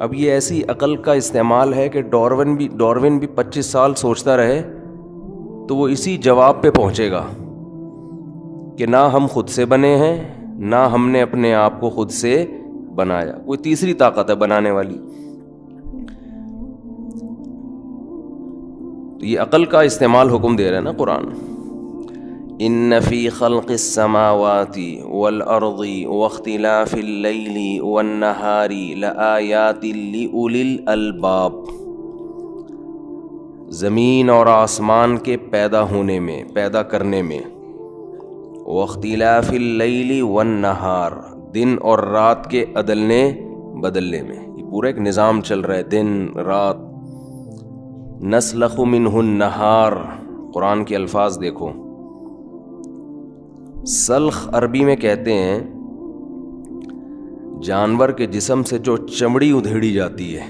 اب یہ ایسی عقل کا استعمال ہے کہ ڈاروین بھی 25 سال سوچتا رہے تو وہ اسی جواب پہ پہنچے گا کہ نہ ہم خود سے بنے ہیں، نہ ہم نے اپنے آپ کو خود سے بنایا، کوئی تیسری طاقت ہے بنانے والی۔ تو یہ عقل کا استعمال حکم دے رہا ہے نا قرآن۔ ان فی خلق السماوات والارض واختلاف اللیل والنہار لآیات لأولی الالباب، زمین اور آسمان کے پیدا ہونے میں، پیدا کرنے میں، واختلاف اللیل والنہار، دن اور رات کے عدلنے بدلنے میں، یہ پورا ایک نظام چل رہا ہے، دن رات۔ نسلخ منہ النہار، قرآن کے الفاظ دیکھو، سلخ عربی میں کہتے ہیں جانور کے جسم سے جو چمڑی ادھیڑی جاتی ہے۔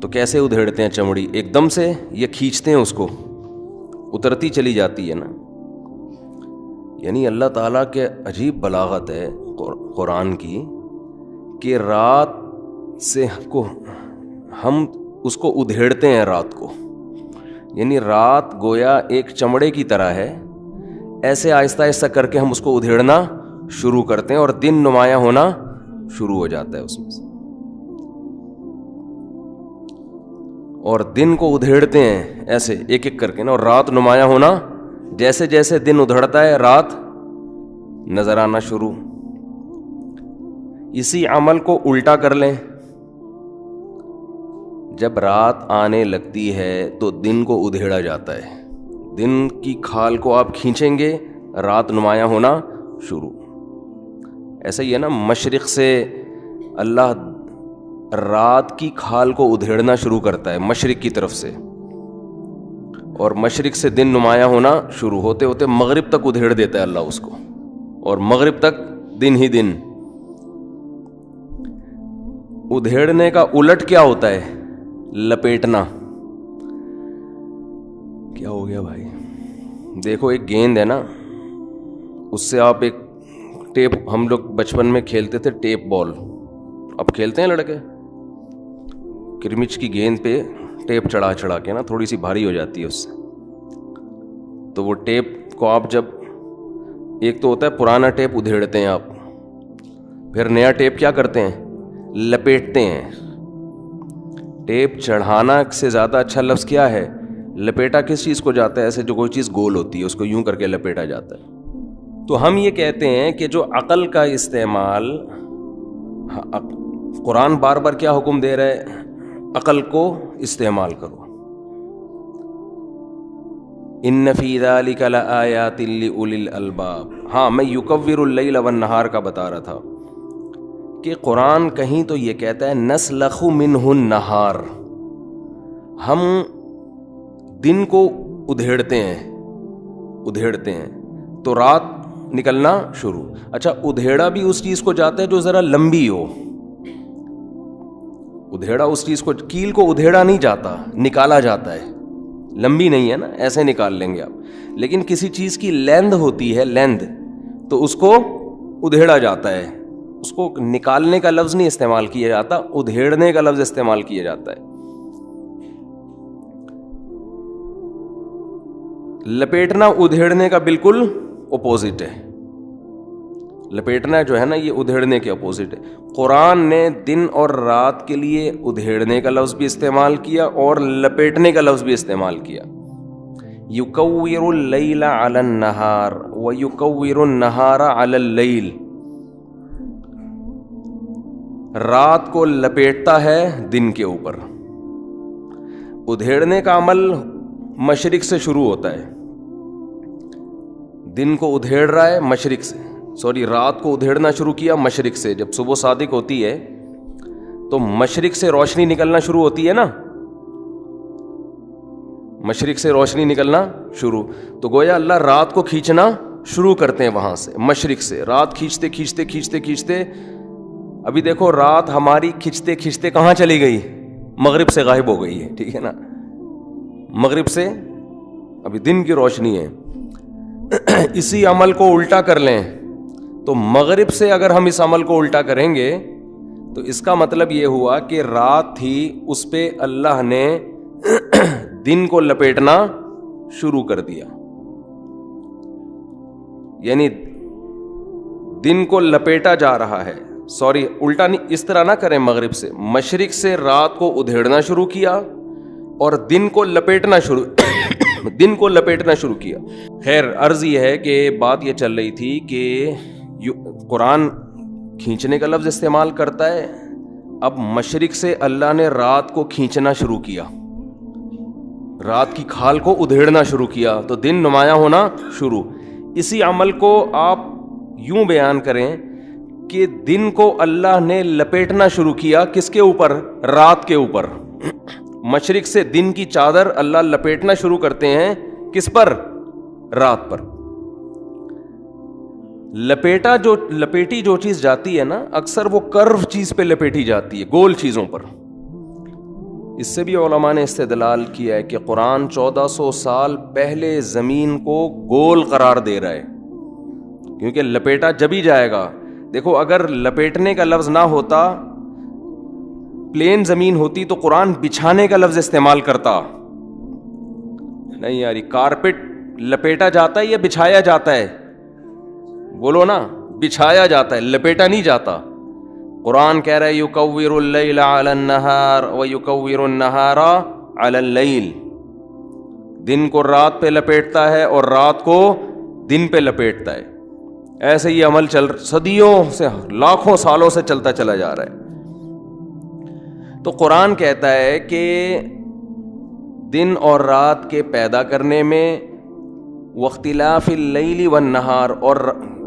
تو کیسے ادھیڑتے ہیں چمڑی؟ ایک دم سے یا کھینچتے ہیں اس کو؟ اترتی چلی جاتی ہے نا۔ یعنی اللہ تعالیٰ کے عجیب بلاغت ہے قرآن کی کہ رات سے ہم اس کو ادھیڑتے ہیں رات کو، یعنی رات گویا ایک چمڑے کی طرح ہے، ایسے آہستہ آہستہ کر کے ہم اس کو ادھیڑنا شروع کرتے ہیں اور دن نمایاں ہونا شروع ہو جاتا ہے اس میں سے، اور دن کو ادھیڑتے ہیں ایسے ایک ایک کر کے نا، اور رات نمایاں ہونا، جیسے جیسے دن ادھڑتا ہے رات نظر آنا شروع۔ اسی عمل کو الٹا کر لیں، جب رات آنے لگتی ہے تو دن کو ادھیڑا جاتا ہے، دن کی کھال کو آپ کھینچیں گے رات نمایاں ہونا شروع۔ ایسا ہی ہے نا، مشرق سے اللہ رات کی کھال کو ادھیڑنا شروع کرتا ہے مشرق کی طرف سے، اور مشرق سے دن نمایاں ہونا شروع ہوتے ہوتے مغرب تک ادھیڑ دیتا ہے اللہ اس کو، اور مغرب تک دن ہی دن۔ ادھیڑنے کا الٹ کیا ہوتا ہے؟ لپیٹنا۔ کیا ہو گیا بھائی؟ دیکھو ایک گیند ہے نا، اس سے آپ ایک ٹیپ، ہم لوگ بچپن میں کھیلتے تھے ٹیپ بال، اب کھیلتے ہیں لڑکے، کرمچ کی گیند پہ ٹیپ چڑھا چڑھا کے نا، تھوڑی سی بھاری ہو جاتی ہے اس سے، تو وہ ٹیپ کو آپ جب، ایک تو ہوتا ہے پرانا ٹیپ ادھیڑتے ہیں آپ، پھر نیا ٹیپ کیا کرتے ہیں؟ لپیٹتے ہیں۔ ٹیپ چڑھانا سے زیادہ اچھا لفظ کیا ہے؟ لپیٹا کس چیز کو جاتا ہے؟ ایسے جو کوئی چیز گول ہوتی ہے اس کو یوں کر کے لپیٹا جاتا ہے۔ تو ہم یہ کہتے ہیں کہ جو عقل کا استعمال، قرآن بار بار کیا حکم دے رہا ہے؟ عقل کو استعمال کرو۔ ان فی ذلک لآیات لأولی الالباب۔ ہاں، میں یکور اللیل والنہار کا بتا رہا تھا کہ قرآن کہیں تو یہ کہتا ہے نسلخ منہ النہار، ہم دن کو ادھیڑتے ہیں تو رات نکلنا شروع۔ اچھا، ادھیڑا بھی اس چیز کو جاتا ہے جو ذرا لمبی ہو، ادھیڑا اس چیز کو، کیل کو ادھیڑا نہیں جاتا، نکالا جاتا ہے، لمبی نہیں ہے نا، ایسے نکال لیں گے آپ، لیکن کسی چیز کی لیندھ ہوتی ہے، لیندھ، تو اس کو ادھیڑا جاتا ہے، اس کو نکالنے کا لفظ نہیں استعمال کیا جاتا، ادھیڑنے کا لفظ استعمال کیا جاتا ہے۔ لپیٹنا ادھیڑنے کا بالکل اپوزٹ ہے، لپیٹنا جو ہے نا یہ ادھیڑنے کے اپوزٹ ہے۔ قرآن نے دن اور رات کے لیے ادھیڑنے کا لفظ بھی استعمال کیا اور لپیٹنے کا لفظ بھی استعمال کیا۔ یکور اللیل علی النہار ویکور النہار علی اللیل، رات کو لپیٹتا ہے دن کے اوپر۔ ادھیڑنے کا عمل مشرق سے شروع ہوتا ہے، دن کو ادھیڑ رہا ہے مشرق سے، رات کو ادھیڑنا شروع کیا مشرق سے۔ جب صبح صادق ہوتی ہے تو مشرق سے روشنی نکلنا شروع ہوتی ہے نا، مشرق سے روشنی نکلنا شروع، تو گویا اللہ رات کو کھینچنا شروع کرتے ہیں وہاں سے، مشرق سے، رات کھینچتے کھینچتے کھینچتے کھینچتے، ابھی دیکھو رات ہماری کھینچتے کھینچتے کہاں چلی گئی؟ مغرب سے غائب ہو گئی ہے، ٹھیک ہے نا، مغرب سے ابھی دن کی روشنی ہے۔ اسی عمل کو الٹا کر لیں تو مغرب سے اگر ہم اس عمل کو الٹا کریں گے تو اس کا مطلب یہ ہوا کہ رات تھی, اس پہ اللہ نے دن کو لپیٹنا شروع کر دیا. یعنی دن کو لپیٹا جا رہا ہے, سوری الٹا نہیں, اس طرح نہ کریں, مغرب سے مشرق سے رات کو ادھیڑنا شروع کیا اور دن کو لپیٹنا شروع کیا. خیر عرض یہ ہے کہ بات یہ چل رہی تھی کہ قرآن کھینچنے کا لفظ استعمال کرتا ہے. اب مشرق سے اللہ نے رات کو کھینچنا شروع کیا, رات کی کھال کو ادھیڑنا شروع کیا تو دن نمایاں ہونا شروع. اسی عمل کو آپ یوں بیان کریں کہ دن کو اللہ نے لپیٹنا شروع کیا, کس کے اوپر؟ رات کے اوپر. مشرق سے دن کی چادر اللہ لپیٹنا شروع کرتے ہیں, کس پر؟ رات پر. لپیٹی جو چیز جاتی ہے نا, اکثر وہ کرو چیز پہ لپیٹی جاتی ہے, گول چیزوں پر. اس سے بھی علماء نے استدلال کیا ہے کہ قرآن 1400 سال پہلے زمین کو گول قرار دے رہا ہے, کیونکہ لپیٹا جب ہی جائے گا. دیکھو اگر لپیٹنے کا لفظ نہ ہوتا, پلین زمین ہوتی, تو قرآن بچھانے کا لفظ استعمال کرتا. نہیں یاری, کارپیٹ لپیٹا جاتا ہے یا بچھایا جاتا ہے؟ بولو نا, بچھایا جاتا ہے, لپیٹا نہیں جاتا. قرآن کہہ رہا ہے یکور اللیل علی النہار ویکور النہار علی اللیل, دن کو رات پہ لپیٹتا ہے اور رات کو دن پہ لپیٹتا ہے. ایسے یہ عمل صدیوں سے, لاکھوں سالوں سے چلتا چلا جا رہا ہے. تو قرآن کہتا ہے کہ دن اور رات کے پیدا کرنے میں, واختلاف اللیل والنہار, اور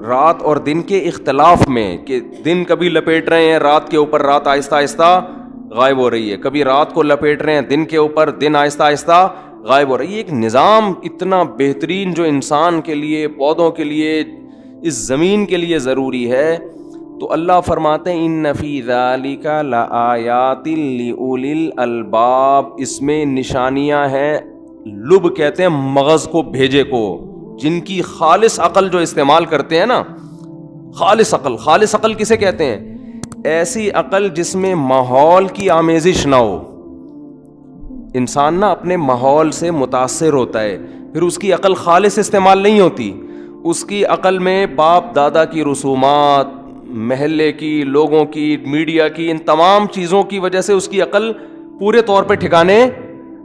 رات اور دن کے اختلاف میں, کہ دن کبھی لپیٹ رہے ہیں رات کے اوپر, رات آہستہ آہستہ غائب ہو رہی ہے, کبھی رات کو لپیٹ رہے ہیں دن کے اوپر, دن آہستہ آہستہ غائب ہو رہی ہے. ایک نظام اتنا بہترین جو انسان کے لیے, پودوں کے لیے, اس زمین کے لیے ضروری ہے. تو اللہ فرماتے ہیں ان فی ذالک لآیات لأولی الالباب, اس میں نشانیاں ہیں. لب کہتے ہیں مغز کو, بھیجے کو, جن کی خالص عقل جو استعمال کرتے ہیں نا, خالص عقل کسے کہتے ہیں؟ ایسی عقل جس میں ماحول کی آمیزش نہ ہو. انسان نا اپنے ماحول سے متاثر ہوتا ہے, پھر اس کی عقل خالص استعمال نہیں ہوتی. اس کی عقل میں باپ دادا کی رسومات, محلے کی, لوگوں کی, میڈیا کی, ان تمام چیزوں کی وجہ سے اس کی عقل پورے طور پہ ٹھکانے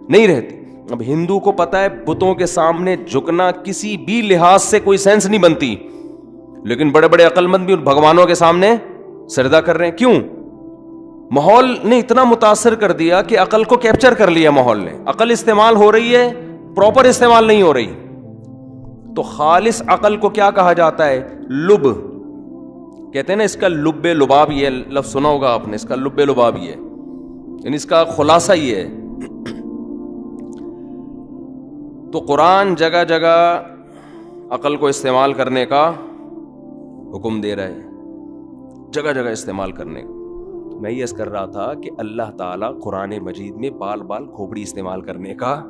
نہیں رہتی. اب ہندو کو پتا ہے بتوں کے سامنے جھکنا کسی بھی لحاظ سے کوئی سینس نہیں بنتی, لیکن بڑے بڑے عقل مند بھی ان بھگوانوں کے سامنے سجدہ کر رہے ہیں. کیوں؟ ماحول نے اتنا متاثر کر دیا کہ عقل کو کیپچر کر لیا ماحول نے. عقل استعمال ہو رہی ہے, پراپر استعمال نہیں ہو رہی. تو خالص عقل کو کیا کہا جاتا ہے؟ لب کہتے ہیں نا. اس کا لب لباب, یہ لفظ سنا ہوگا آپ نے, اس کا لب لباب یہ ہے, یعنی اس کا خلاصہ یہ ہے. تو قرآن جگہ جگہ عقل کو استعمال کرنے کا حکم دے رہا ہے, جگہ جگہ استعمال کرنے کا. میں یہ کر رہا تھا کہ اللہ تعالیٰ قرآن مجید میں بال کھوپڑی استعمال کرنے کا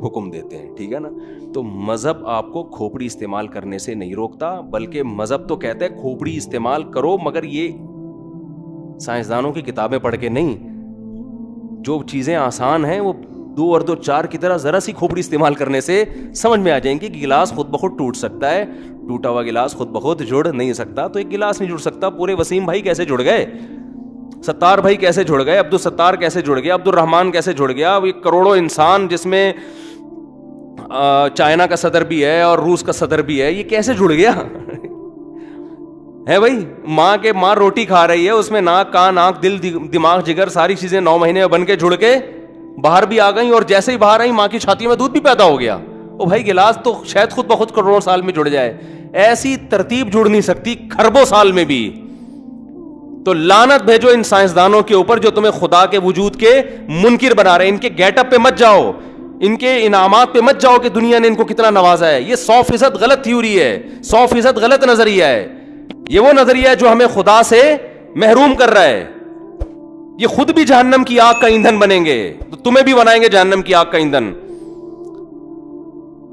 حکم دیتے ہیں, ٹھیک ہے نا. تو مذہب آپ کو کھوپڑی استعمال کرنے سے نہیں روکتا, بلکہ مذہب تو کہتا ہے کھوپڑی استعمال کرو, مگر یہ سائنسدانوں کی کتابیں پڑھ کے نہیں. جو چیزیں آسان ہیں وہ 2 اور 2 4 کی طرح ذرا سی کھوپڑی استعمال کرنے سے سمجھ میں آ جائیں گے کہ گلاس خود بخود ٹوٹ سکتا ہے, ٹوٹا ہوا گلاس خود بخود جڑ نہیں سکتا. تو ایک گلاس نہیں جڑ سکتا, پورے وسیم بھائی کیسے جڑ گئے, ستار بھائی کیسے جڑ گئے, عبدالستار کیسے جڑ گیا, عبد الرحمان کیسے جڑ گیا, وہ کروڑوں انسان جس میں چائنا کا صدر بھی ہے اور روس کا صدر بھی ہے, یہ کیسے جڑ گیا ہے بھائی. ماں روٹی کھا رہی ہے, اس میں ناک, کان, آنکھ, دل, دماغ, جگر, ساری چیزیں 9 مہینے میں بن کے جڑ کے باہر بھی آ گئی, اور جیسے ہی باہر آئی ماں کی چھاتی میں دودھ بھی پیدا ہو گیا. او بھائی گلاس تو شاید خود بخود کروڑوں سال میں جڑ جائے, ایسی ترتیب جڑ نہیں سکتی کھربوں سال میں بھی. تو لعنت بھیجو ان سائنسدانوں کے اوپر جو تمہیں خدا کے وجود کے منکر بنا رہے ہیں. ان کے گیٹ اپ پہ مت جاؤ, ان کے انعامات پہ مت جاؤ کہ دنیا نے ان کو کتنا نوازا ہے. یہ 100% غلط تھیوری ہے, 100% غلط نظریہ ہے. یہ وہ نظریہ ہے جو ہمیں خدا سے محروم کر رہا ہے. یہ خود بھی جہنم کی آگ کا ایندھن بنیں گے, تو تمہیں بھی بنائیں گے جہنم کی آگ کا ایندھن.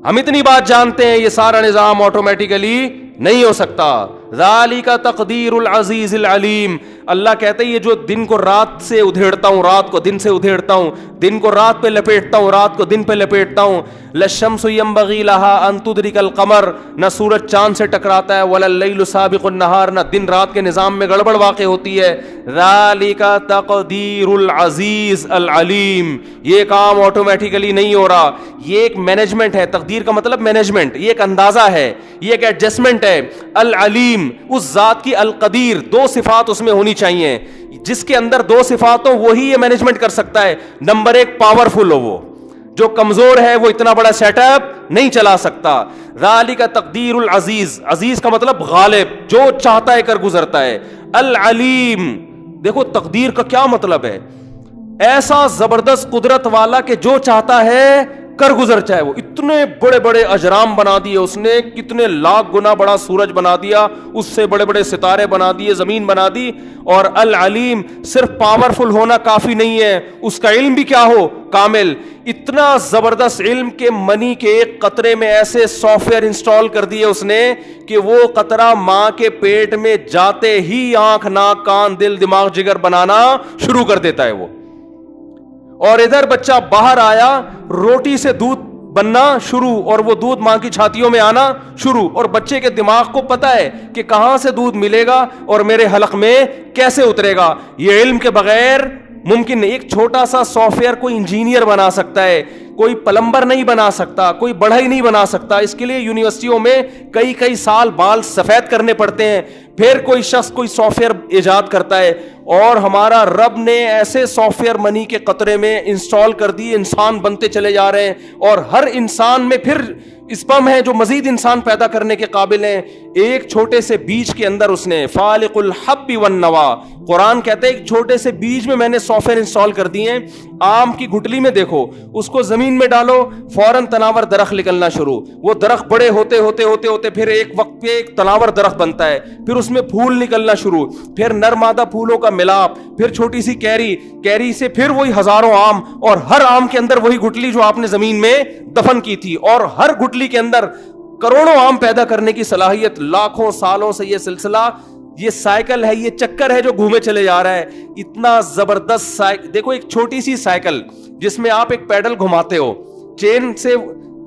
ہم اتنی بات جانتے ہیں, یہ سارا نظام آٹومیٹیکلی نہیں ہو سکتا. ذالک تقدیر العزیز العلیم. اللہ کہتے ہیں یہ جو دن کو رات سے ادھیڑتا ہوں, رات کو دن سے ادھیڑتا ہوں, دن کو رات پہ لپیٹتا ہوں, رات کو دن پہ لپیٹتا ہوں. للشمس ينبغي لها ان تدرك القمر, نہ سورج چاند سے ٹکراتا ہے, ولا اللیل سابق النہار, نہ دن رات کے نظام میں گڑبڑ واقع ہوتی ہے. ذالک تقدیر العزیز العلیم. یہ کام آٹومیٹیکلی نہیں ہو رہا, یہ ایک مینجمنٹ ہے. تقدیر کا مطلب مینجمنٹ, یہ ایک اندازہ ہے, یہ ایک ایڈجسٹمنٹ ہے. العلیم, اس ذات کی القدیر, دو صفات اس میں ہونی چاہیے. جس کے اندر دو صفات ہو وہی یہ مینجمنٹ کر سکتا ہے. نمبر ایک, پاورفل ہو, وہ جو کمزور ہے وہ اتنا بڑا سیٹ اپ نہیں چلا سکتا. ذالک تقدیر العزیز, عزیز کا مطلب غالب, جو چاہتا ہے کر گزرتا ہے. العلیم, دیکھو تقدیر کا کیا مطلب ہے, ایسا زبردست قدرت والا کہ جو چاہتا ہے کر گزر چاہے. وہ اتنے بڑے بڑے اجرام بنا دیے اس نے, کتنے لاکھ گنا بڑا سورج بنا دیا, اس سے بڑے بڑے ستارے بنا دیے, زمین بنا دی. اور العلیم, صرف پاورفل ہونا کافی نہیں ہے, اس کا علم بھی کیا ہو, کامل. اتنا زبردست علم کہ منی کے ایک قطرے میں ایسے سافٹ ویئر انسٹال کر دیے اس نے کہ وہ قطرہ ماں کے پیٹ میں جاتے ہی آنکھ, ناک, کان, دل, دماغ, جگر بنانا شروع کر دیتا ہے وہ. اور ادھر بچہ باہر آیا, روٹی سے دودھ بننا شروع, اور وہ دودھ ماں کی چھاتیوں میں آنا شروع. اور بچے کے دماغ کو پتا ہے کہ کہاں سے دودھ ملے گا اور میرے حلق میں کیسے اترے گا. یہ علم کے بغیر ممکن نہیں. ایک چھوٹا سا سافٹ ویئر کوئی انجینئر بنا سکتا ہے, کوئی پلمبر نہیں بنا سکتا, کوئی بڑھئی نہیں بنا سکتا. اس کے لیے یونیورسٹیوں میں کئی سال بال سفید کرنے پڑتے ہیں, پھر کوئی شخص کوئی سافٹ ویئر ایجاد کرتا ہے. اور ہمارا رب نے ایسے سافٹ ویئر منی کے قطرے میں انسٹال کر دیے, انسان بنتے چلے جا رہے ہیں. اور ہر انسان میں پھر اسپم ہے جو مزید انسان پیدا کرنے کے قابل ہیں. ایک چھوٹے سے بیج کے اندر اس نے فالق الحب والنوا, قرآن کہتے ہیں ایک چھوٹے سے بیج میں نے سافٹ ویئر انسٹال کر دیے. آم کی گٹلی میں دیکھو, اس کو زمین میں ڈالو, فوراً تناور درخت نکلنا شروع. وہ درخت بڑے ہوتے ہوتے ہوتے ہوتے پھر ایک وقت پہ ایک تناور درخت بنتا ہے, پھر اس میں پھول نکلنا شروع, پھر نر مادہ پھولوں کا ملاپ, پھر چھوٹی سی کیری سے پھر وہی ہزاروں آم, اور ہر آم کے اندر وہی گٹلی جو آپ نے زمین میں دفن کی تھی, اور ہر گٹلی کے اندر کروڑوں آم پیدا کرنے کی صلاحیت. لاکھوں سالوں سے یہ سلسلہ, یہ سائیکل ہے, یہ چکر ہے جو گھومے چلے جا رہا ہے. اتنا زبردست دیکھو, ایک چھوٹی سی سائیکل جس میں آپ ایک پیڈل گھماتے ہو, چین سے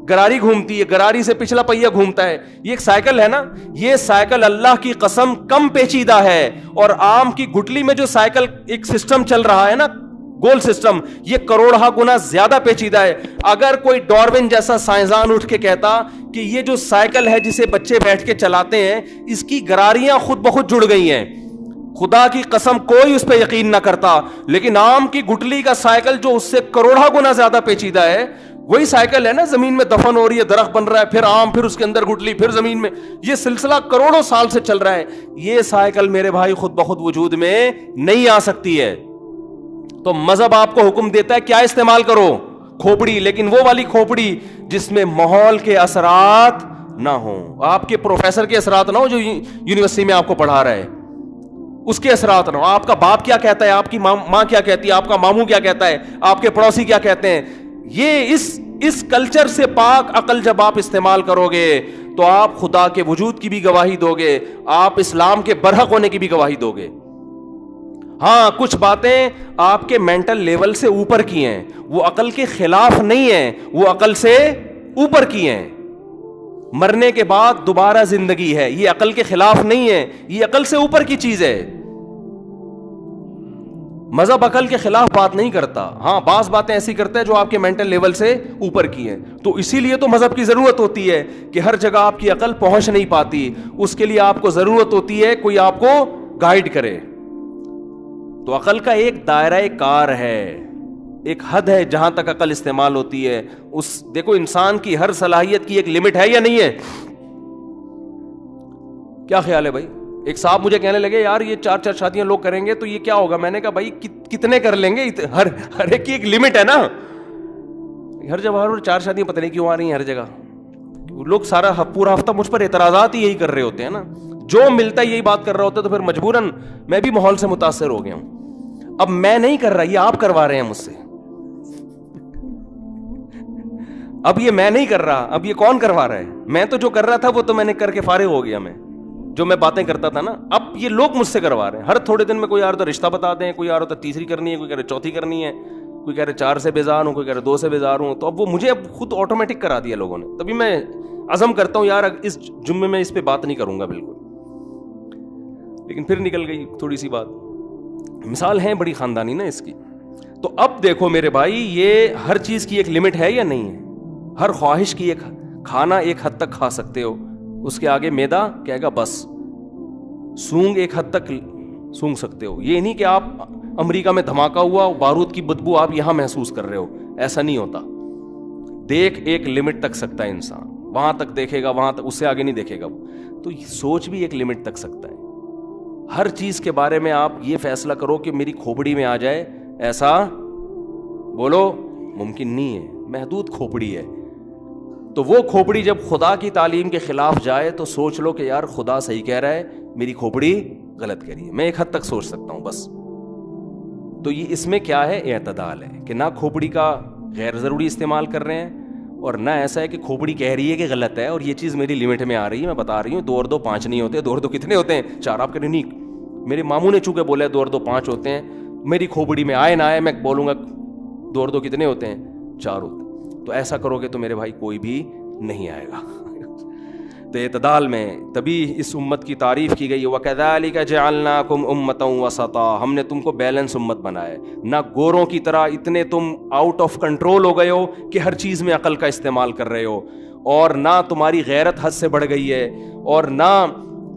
گراری گھومتی ہے, گراری سے پچھلا پہیہ گھومتا ہے, یہ ایک سائیکل ہے نا. یہ سائیکل اللہ کی قسم کم پیچیدہ ہے. اور آم کی گٹلی میں جو سائیکل ایک سسٹم چل رہا ہے نا, گول سسٹم, یہ کروڑہ گنا زیادہ پیچیدہ ہے. اگر کوئی ڈارون جیسا سائنسدان اٹھ کے کہتا کہ یہ جو سائیکل ہے جسے بچے بیٹھ کے چلاتے ہیں, اس کی گراریاں خود بخود جڑ گئی ہیں, خدا کی قسم کوئی اس پہ یقین نہ کرتا. لیکن آم کی گٹلی کا سائیکل جو اس سے کروڑہ گنا زیادہ پیچیدہ ہے, وہی سائیکل ہے نا, زمین میں دفن ہو رہی ہے, درخت بن رہا ہے, پھر آم, پھر اس کے اندر گٹلی, پھر زمین میں, یہ سلسلہ کروڑوں سال سے چل رہا ہے. یہ سائیکل میرے بھائی خود بخود وجود میں نہیں آ سکتی ہے. تو مذہب آپ کو حکم دیتا ہے کیا استعمال کرو, کھوپڑی, لیکن وہ والی کھوپڑی جس میں ماحول کے اثرات نہ ہوں, آپ کے پروفیسر کے اثرات نہ ہو جو یونیورسٹی میں آپ کو پڑھا رہا ہے, اس کے اثرات نہ ہو. آپ کا باپ کیا کہتا ہے, آپ کی ماں کیا کہتی ہے, آپ کا ماموں کیا کہتا ہے, آپ کے پڑوسی کیا کہتے ہیں. یہ اس کلچر سے پاک عقل جب آپ استعمال کرو گے تو آپ خدا کے وجود کی بھی گواہی دو گے, آپ اسلام کے برحق ہونے کی بھی گواہی دو گے. ہاں, کچھ باتیں آپ کے مینٹل لیول سے اوپر کی ہیں, وہ عقل کے خلاف نہیں ہیں, وہ عقل سے اوپر کی ہیں. مرنے کے بعد دوبارہ زندگی ہے, یہ عقل کے خلاف نہیں ہے, یہ عقل سے اوپر کی چیز ہے. مذہب عقل کے خلاف بات نہیں کرتا. ہاں, بعض باتیں ایسی کرتا ہے جو آپ کے مینٹل لیول سے اوپر کی ہیں. تو اسی لیے تو مذہب کی ضرورت ہوتی ہے کہ ہر جگہ آپ کی عقل پہنچ نہیں پاتی, اس کے لیے آپ کو ضرورت ہوتی ہے کوئی آپ کو گائیڈ کرے. تو عقل کا ایک دائرہ کار ہے, ایک حد ہے جہاں تک عقل استعمال ہوتی ہے. دیکھو انسان کی ہر صلاحیت کی ایک لمٹ ہے یا نہیں ہے؟ کیا خیال ہے بھائی؟ ایک صاحب مجھے کہنے لگے یار یہ 4 شادیاں لوگ کریں گے تو یہ کیا ہوگا. میں نے کہا بھائی کتنے کر لیں گے, ہر ایک کی ایک لمٹ ہے نا. ہر جگہ 4 شادیاں پتہ نہیں کیوں آ رہی ہیں ہر جگہ. لوگ سارا پورا ہفتہ مجھ پر اعتراضات ہی یہی کر رہے ہوتے ہیں نا, جو ملتا ہے یہی بات کر رہا ہوتا ہے. تو پھر مجبوراً میں بھی ماحول سے متاثر ہو گیا ہوں. اب میں نہیں کر رہا, یہ آپ کروا رہے ہیں مجھ سے. اب یہ میں نہیں کر رہا, اب یہ کون کروا رہا ہے؟ میں تو جو کر رہا تھا وہ تو میں نے کر کے فارغ ہو گیا. میں جو میں باتیں کرتا تھا نا, اب یہ لوگ مجھ سے کروا رہے ہیں. ہر تھوڑے دن میں کوئی آ رہا رشتہ بتا دیں, کوئی آ رہا تیسری کرنی ہے, کوئی کہہ رہے چوتھی کرنی ہے, کوئی کہہ رہے 4 سے بیزار ہوں, کوئی کہہ رہے 2 سے بیزار ہوں. تو اب وہ مجھے اب خود آٹومیٹک کرا دیا لوگوں نے. تبھی میں عزم کرتا ہوں یار اس جمعے میں اس پہ بات نہیں کروں گا بالکل, لیکن پھر نکل گئی تھوڑی سی بات. مثال ہے بڑی خاندانی نا اس کی. تو اب دیکھو میرے بھائی, یہ ہر چیز کی ایک لمٹ ہے یا نہیں ہے؟ ہر خواہش کی ایک کھانا ایک حد تک کھا سکتے ہو, اس کے آگے میدا کہے گا بس. سونگ ایک حد تک سونگ سکتے ہو, یہ نہیں کہ آپ امریکہ میں دھماکہ ہوا بارود کی بدبو آپ یہاں محسوس کر رہے ہو, ایسا نہیں ہوتا. دیکھ ایک لمٹ تک سکتا ہے انسان, وہاں تک دیکھے گا, وہاں تک, اس سے آگے نہیں دیکھے گا. تو سوچ بھی ایک لمٹ تک سکتا ہے. ہر چیز کے بارے میں آپ یہ فیصلہ کرو کہ میری کھوپڑی میں آ جائے, ایسا بولو ممکن نہیں ہے, محدود کھوپڑی ہے. تو وہ کھوپڑی جب خدا کی تعلیم کے خلاف جائے تو سوچ لو کہ یار خدا صحیح کہہ رہا ہے, میری کھوپڑی غلط کہہ رہی ہے. میں ایک حد تک سوچ سکتا ہوں بس. تو یہ اس میں کیا ہے, اعتدال ہے کہ نہ کھوپڑی کا غیر ضروری استعمال کر رہے ہیں, اور نہ ایسا ہے کہ کھوپڑی کہہ رہی ہے کہ غلط ہے اور یہ چیز میری لمٹ میں آ رہی ہے. میں بتا رہی ہوں 2 اور 2 5 نہیں ہوتے. 2 اور 2 کتنے ہوتے ہیں؟ 4. آپ کہتے ہیں نہیں, میرے ماموں نے چونکہ بولا 2 اور 2 5 ہوتے ہیں, میری کھوپڑی میں آئے نہ آئے میں بولوں گا 2 اور 2 کتنے ہوتے ہیں؟ 4 ہوتے ہیں. تو ایسا کرو گے تو میرے بھائی کوئی بھی نہیں آئے گا. تو اعتدال میں تبھی اس امت کی تعریف کی گئی, وَكَذَلِكَ جَعَلْنَاكُمْ أُمَّةً وَسَطًا, ہم نے تم کو بیلنس امت بنایا. نہ گوروں کی طرح اتنے تم آؤٹ آف کنٹرول ہو گئے ہو کہ ہر چیز میں عقل کا استعمال کر رہے ہو, اور نہ تمہاری غیرت حد سے بڑھ گئی ہے, اور نہ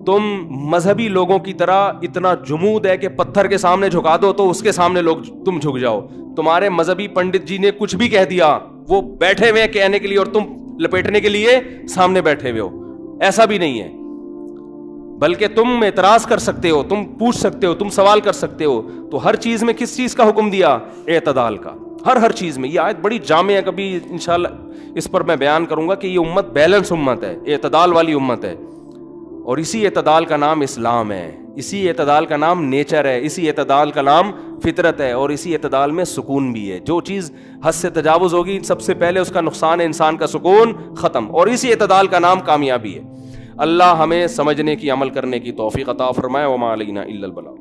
تم مذہبی لوگوں کی طرح اتنا جمود ہے کہ پتھر کے سامنے جھکا دو تو اس کے سامنے لوگ تم جھک جاؤ. تمہارے مذہبی پنڈت جی نے کچھ بھی کہہ دیا, وہ بیٹھے ہوئے کہنے کے لیے اور تم لپیٹنے کے لیے سامنے بیٹھے ہوئے ہو. ایسا بھی نہیں ہے, بلکہ تم اعتراض کر سکتے ہو, تم پوچھ سکتے ہو, تم سوال کر سکتے ہو. تو ہر چیز میں کس چیز کا حکم دیا؟ اعتدال کا. ہر چیز میں. یہ آیت بڑی جامع ہے, کبھی انشاءاللہ اس پر میں بیان کروں گا کہ یہ امت بیلنس امت ہے, اعتدال والی امت ہے. اور اسی اعتدال کا نام اسلام ہے, اسی اعتدال کا نام نیچر ہے, اسی اعتدال کا نام فطرت ہے, اور اسی اعتدال میں سکون بھی ہے. جو چیز حد سے تجاوز ہوگی سب سے پہلے اس کا نقصان ہے, انسان کا سکون ختم, اور اسی اعتدال کا نام کامیابی ہے. اللہ ہمیں سمجھنے کی, عمل کرنے کی توفیق عطا فرمائے. وما علینا الا البلاغ.